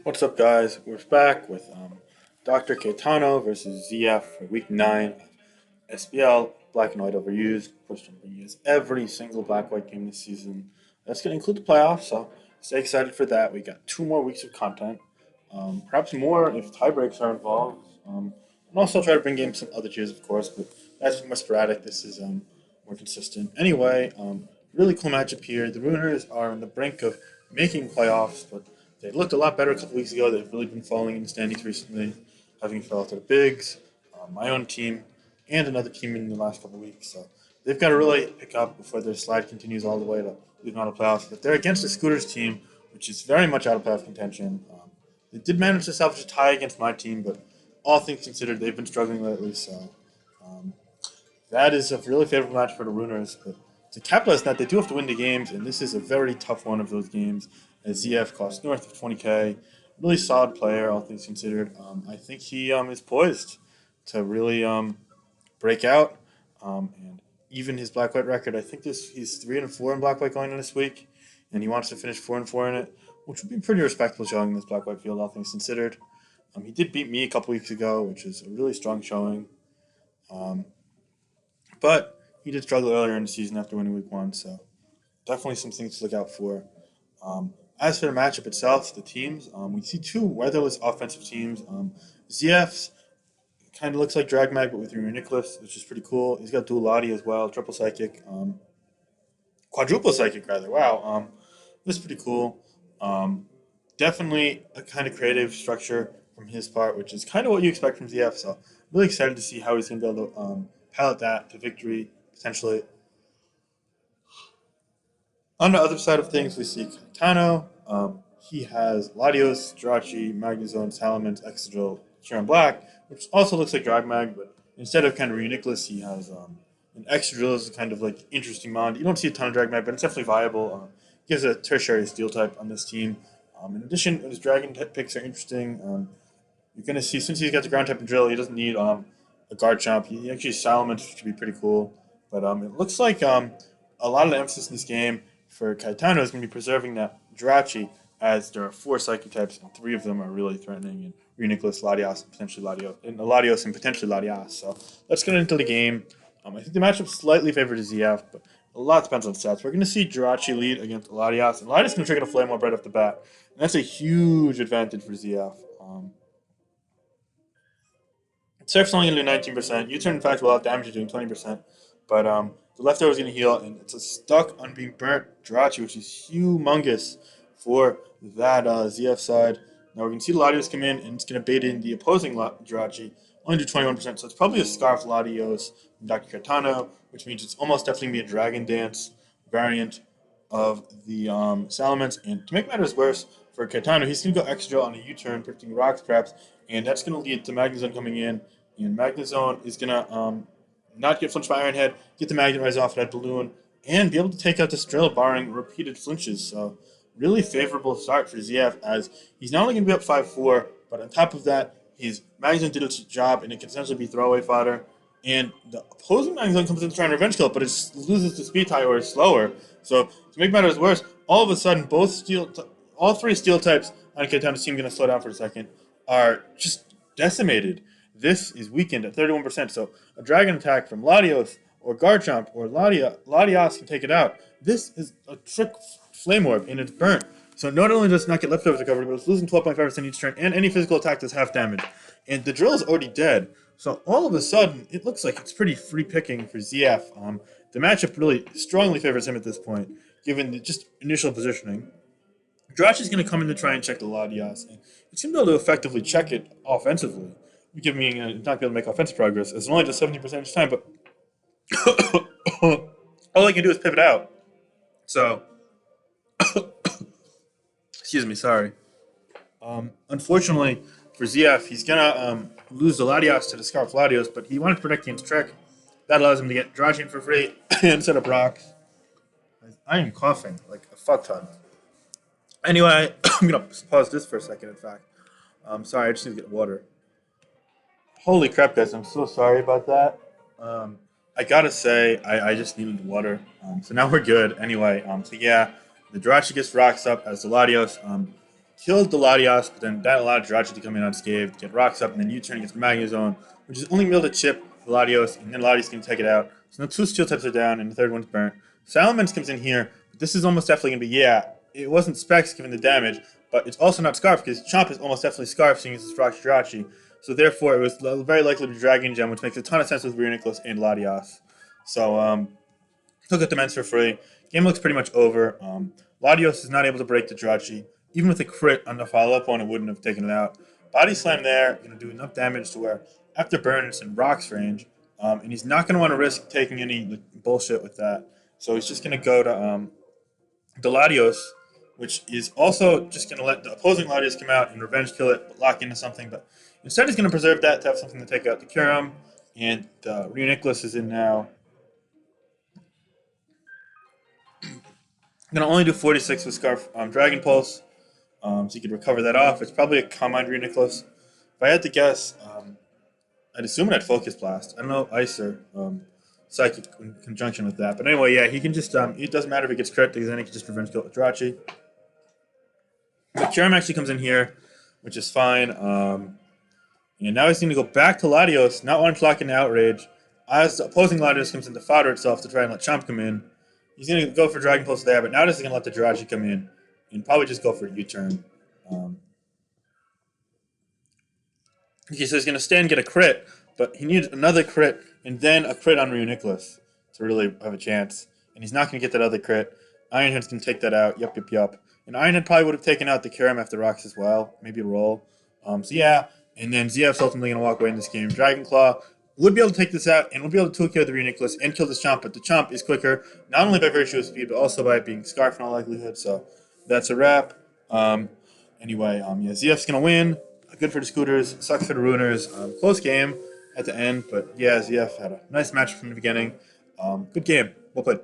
What's up, guys? We're back with Dr. Caetano versus ZF for Week 9 of SPL Black and White Overused. First one being used every single Black White game this season. That's going to include the playoffs, so stay excited for that. We got 2 more weeks of content, perhaps more if tiebreaks are involved. And also try to bring in some other tiers, of course, but that's more sporadic. This is more consistent. Anyway, really cool matchup here. The Runers are on the brink of making playoffs, but they looked a lot better a couple weeks ago. They've really been falling in the standings recently, having fell to the Bigs, my own team, and another team in the last couple weeks. So they've got to really pick up before their slide continues all the way to losing out of playoffs. But they're against the Scooters team, which is very much out of playoff contention. They did manage to salvage a tie against my team, but all things considered, they've been struggling lately. So um, that is a really favorable match for the Runers. But to capitalize on that, they do have to win the games, and this is a very tough one of those games. As ZF costs north of 20K, really solid player, all things considered. I think he is poised to really break out, and even his black white record. I think he's 3-4 in black white going in this week, and he wants to finish 4-4 in it, which would be pretty respectable showing in this black white field, all things considered. He did beat me a couple weeks ago, which is a really strong showing. Um, but he did struggle earlier in the season after winning week 1, so definitely some things to look out for. As for the matchup itself, the teams, we see two weatherless offensive teams. ZF's kind of looks like Drag Mag, but with Remy Nicholas, which is pretty cool. He's got dual Lottie as well, triple psychic, quadruple psychic rather. Wow, this is pretty cool. Um, Definitely a kind of creative structure from his part, which is kind of what you expect from ZF. So really excited to see how he's going to be able to pilot that to victory potentially. On the other side of things, we see Caetano. He has Latios, Jirachi, Magnezone, Salamence, Exegil, Sharon Black, which also looks like Drag Mag, but instead of kind of Reuniclus, he has an Exegil is kind of like interesting mod. You don't see a ton of Drag Mag, but it's definitely viable. Gives a tertiary steel type on this team. In addition, his Dragon picks are interesting. You're going to see, since he's got the ground type and drill, he doesn't need a guard chomp. He actually Salamence, which could be pretty cool. But it looks like a lot of the emphasis in this game for Caetano is going to be preserving that Jirachi, as there are 4 psychic types and 3 of them are really threatening. And Reuniclus, Latios, and potentially Latios, and Latios and potentially Latias. So let's get into the game. I think the matchup slightly favored ZF, but a lot depends on stats. We're going to see Jirachi lead against Latias, and Latias is going to trigger the Flame Orb right off the bat. And that's a huge advantage for ZF. Surf's only going to do 19%. U-turn, in fact, without damage is doing 20%. But the leftover is going to heal, and it's a stuck on being burnt Jirachi, which is humongous for that ZF side. Now we're going to see Latios come in, and it's going to bait in the opposing Jirachi, only do 21%. So it's probably a Scarf Latios from Dr. Caetano, which means it's almost definitely going to be a Dragon Dance variant of the Salamence. And to make matters worse, for Caetano, he's going to go extra on a U-turn, predicting rocks perhaps, and that's going to lead to Magnezone coming in. And Magnezone is going to not get flinched by Iron Head, get the Magnet Rise off that balloon, and be able to take out this drill barring repeated flinches. So really favorable start for ZF, as he's not only going to be up 5-4, but on top of that, his Magnezone did its job, and it can essentially be throwaway fodder. And the opposing Magnezone comes in to try and revenge kill, but it loses to speed tie or is slower. So to make matters worse, all of a sudden, all 3 steel types on Caetano's team, going to slow down for a second, are just decimated. This is weakened at 31%. So a dragon attack from Latios or Garchomp or Latias can take it out. This is a trick Flame Orb, and it's burnt. So not only does it not get leftovers recovered, but it's losing 12.5% each turn, and any physical attack does half damage. And the drill is already dead. So all of a sudden, it looks like it's pretty free picking for ZF. The matchup really strongly favors him at this point, given the just initial positioning. Josh is going to come in to try and check the Latias, and it's going to be able to effectively check it offensively, giving me not be able to make offensive progress. It's only just 70% each time, but all I can do is pivot out. So, excuse me, sorry. Unfortunately for ZF, he's going to lose the Latias to the Scarf Latios, but he wanted to protect against Trick. That allows him to get Jirachi for free and set up rocks. I am coughing like a fuck ton. Anyway, I'm going to pause this for a second, in fact. Sorry, I just need to get water. Holy crap, guys, I'm so sorry about that. I gotta say, I just needed water. So now we're good. Anyway, so yeah, the Jirachi gets rocks up as the Latios killed the Latios, but then that allowed Jirachi to come in unscathed, get rocks up, and then U-turn against the Magnia Zone, which is only able to chip the Latios, and then Latios can take it out. So now two steel types are down, and the third one's burnt. Salamence comes in here, but this is almost definitely going to be, yeah, it wasn't Specs given the damage, but it's also not Scarf, because Chomp is almost definitely Scarf, seeing as it's Rock Jirachi. So therefore, it was very likely to be Dragon Gem, which makes a ton of sense with Reuniclus and Latios. So, took out the Ments for free. Game looks pretty much over. Latios is not able to break the Jirachi. Even with a crit on the follow-up one, it wouldn't have taken it out. Body Slam there, going to do enough damage to where after burn, it's in Rock's range. And he's not going to want to risk taking any bullshit with that. So he's just going to go to the Latios, which is also just going to let the opposing Latios come out and revenge kill it, but lock into something. But instead, he's going to preserve that to have something to take out the Kyurem. And Reuniclus is in now. I'm going to only do 46 with Scarf Dragon Pulse, so you could recover that off. It's probably a Calm Mind Reuniclus. If I had to guess, I'd assume it had Focus Blast. I don't know, Ice or Psychic in conjunction with that. But anyway, yeah, he can just, it doesn't matter if he gets crit, because then he can just revenge kill with Jirachi. But Kyurem actually comes in here, which is fine. And now he's going to go back to Latios, not wanting to lock into Outrage. As the opposing Latios comes in to fodder itself to try and let Chomp come in. He's going to go for Dragon Pulse there, but now this is going to let the Jirachi come in and probably just go for a U-turn. Okay, so he's going to stay and get a crit, but he needs another crit and then a crit on Reuniclus to really have a chance. And he's not going to get that other crit. Ironhead's going to take that out. Yup. And Ironhead probably would have taken out the Kyurem after rocks as well. Maybe a roll. So yeah, and then ZF's ultimately going to walk away in this game. Dragon Claw would be able to take this out and would be able to 2-kill the Reuniclus and kill this Chomp, but the Chomp is quicker, not only by virtue of speed, but also by it being Scarf in all likelihood. So that's a wrap. Anyway, yeah, ZF's going to win. Good for the Scooters, sucks for the Ruiners. Close game at the end, but yeah, ZF had a nice match from the beginning. Good game. Well played.